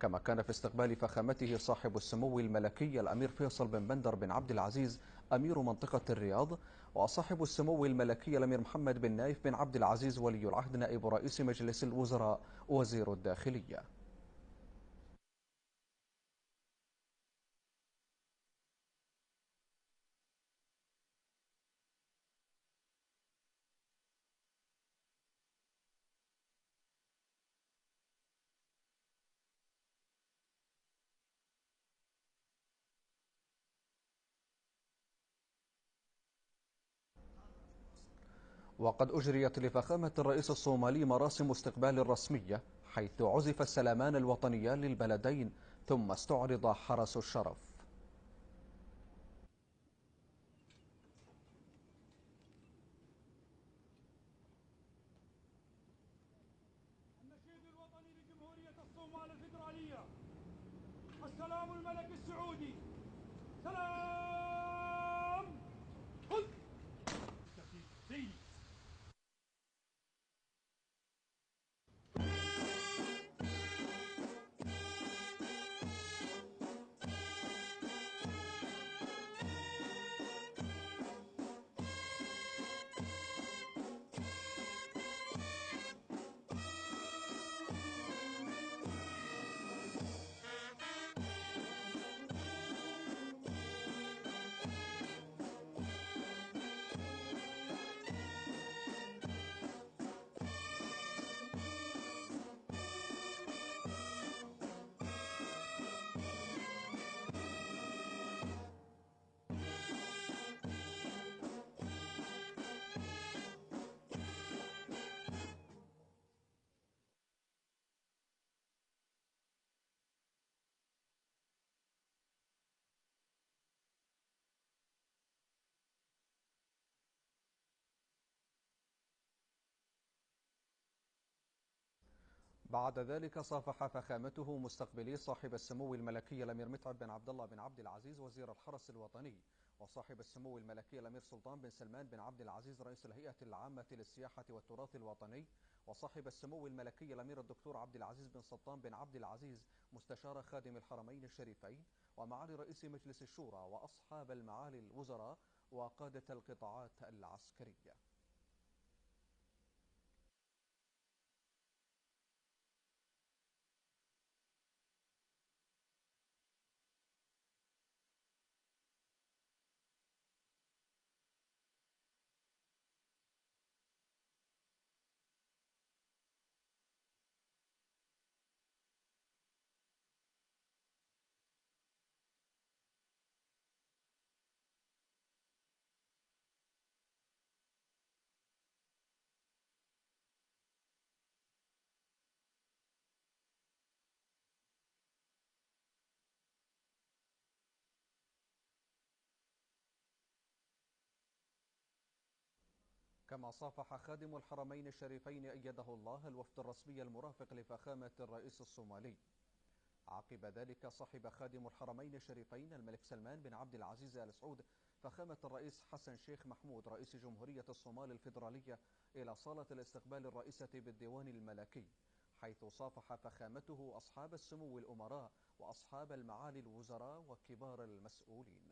كما كان في استقبال فخامته صاحب السمو الملكي الأمير فيصل بن بندر بن عبد العزيز أمير منطقة الرياض، وصاحب السمو الملكي الأمير محمد بن نايف بن عبد العزيز ولي العهد نائب رئيس مجلس الوزراء وزير الداخلية. وقد أجريت لفخامة الرئيس الصومالي مراسم استقبال رسمية، حيث عزف السلامان الوطنيان للبلدين ثم استعرض حرس الشرف. النشيد الوطني لجمهورية الصومال الفيدرالية. السلام الملك السعودي. سلام. خذ. سيدي. بعد ذلك صافح فخامته مستقبلي صاحب السمو الملكي الأمير متعب بن عبد الله بن عبد العزيز وزير الحرس الوطني، وصاحب السمو الملكي الأمير سلطان بن سلمان بن عبد العزيز رئيس الهيئة العامة للسياحة والتراث الوطني، وصاحب السمو الملكي الأمير الدكتور عبد العزيز بن سلطان بن عبد العزيز مستشار خادم الحرمين الشريفين، ومعالي رئيس مجلس الشورى وأصحاب المعالي الوزراء وقادة القطاعات العسكرية. كما صافح خادم الحرمين الشريفين أيده الله الوفد الرسمي المرافق لفخامة الرئيس الصومالي. عقب ذلك صاحب خادم الحرمين الشريفين الملك سلمان بن عبد العزيز آل سعود فخامة الرئيس حسن شيخ محمود رئيس جمهورية الصومال الفيدرالية إلى صالة الاستقبال الرئيسة بالديوان الملكي، حيث صافح فخامته أصحاب السمو الأمراء وأصحاب المعالي الوزراء وكبار المسؤولين.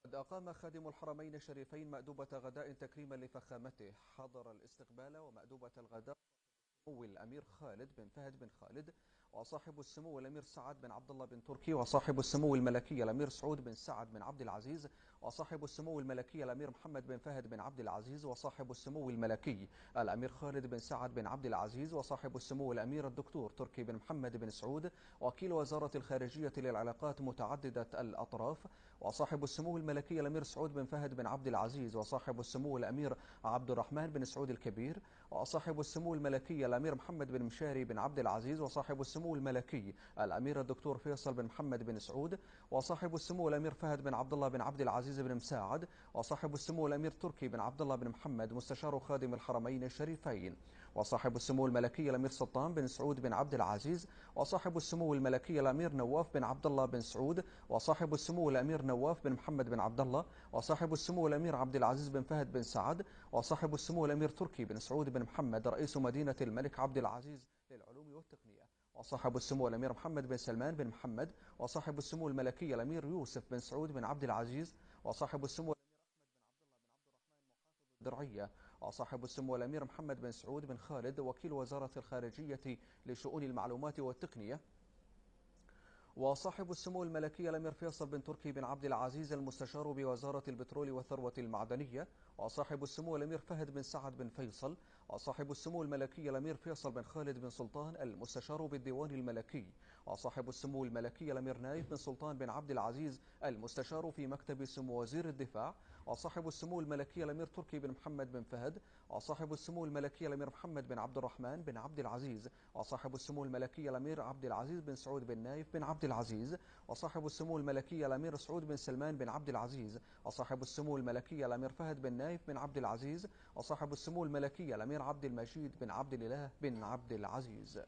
قد أقام خادم الحرمين الشريفين مأدوبة غداء تكريما لفخامته. حضر الاستقبال ومأدوبة الغداء السمو الأمير خالد بن فهد بن خالد، وصاحب السمو الأمير سعد بن عبد الله بن تركي، وصاحب السمو الملكي الأمير سعود بن سعد بن عبد العزيز، وصاحب السمو الملكي الأمير محمد بن فهد بن عبد العزيز، وصاحب السمو الملكي الأمير خالد بن سعد بن عبد العزيز، وصاحب السمو الأمير الدكتور تركي بن محمد بن سعود وكيل وزارة الخارجية للعلاقات متعددة الأطراف، وصاحب السمو الملكي الأمير سعود بن فهد بن عبد العزيز، وصاحب السمو الأمير عبد الرحمن بن سعود الكبير، وصاحب السمو الملكي الأمير محمد بن مشاري بن عبد العزيز، وصاحب السمو الملكي الأمير الدكتور فيصل بن محمد بن سعود، وصاحب السمو الأمير فهد بن عبد الله بن عبد العزيز بن مساعد، وصاحب السمو الأمير تركي بن عبد الله بن محمد مستشار خادم الحرمين الشريفين، وصاحب السمو الملكي الأمير سلطان بن سعود بن عبد العزيز، وصاحب السمو الملكي الأمير نواف بن عبد الله بن سعود، وصاحب السمو الأمير نواف بن محمد بن عبد الله، وصاحب السمو الأمير عبد العزيز بن فهد بن سعد، وصاحب السمو الأمير تركي بن سعود بن محمد رئيس مدينة الملك عبد العزيز للعلوم والتكنولوجيا. والتقنية، وصاحب السمو الأمير محمد بن سلمان بن محمد، وصاحب السمو الملكي الأمير يوسف بن سعود بن عبد العزيز، وصاحب السمو الدرعية، وصاحب السمو الأمير محمد بن سعود بن خالد وكيل وزارة الخارجية لشؤون المعلومات والتقنية، وصاحب السمو الملكي الأمير فيصل بن تركي بن عبد العزيز المستشار بوزارة البترول والثروة المعدنية، وصاحب السمو الأمير فهد بن سعد بن فيصل، وصاحب السمو الملكي الأمير فيصل بن خالد بن سلطان المستشار بالديوان الملكي، وصاحب السمو الملكي الأمير نايف بن سلطان بن عبد العزيز المستشار في مكتب سمو وزير الدفاع، وصاحب السمو الملكي الأمير تركي بن محمد بن فهد، وصاحب السمو الملكي الأمير محمد بن عبد الرحمن بن عبد العزيز، وصاحب السمو الملكي الأمير عبد العزيز بن سعود بن نايف بن عبد العزيز، وصاحب السمو الملكي الأمير سعود بن سلمان بن عبد العزيز، وصاحب السمو الملكي الأمير فهد بن نايف بن عبد العزيز، وصاحب السمو الملكي الأمير عبد المجيد بن عبد الإله بن عبد العزيز.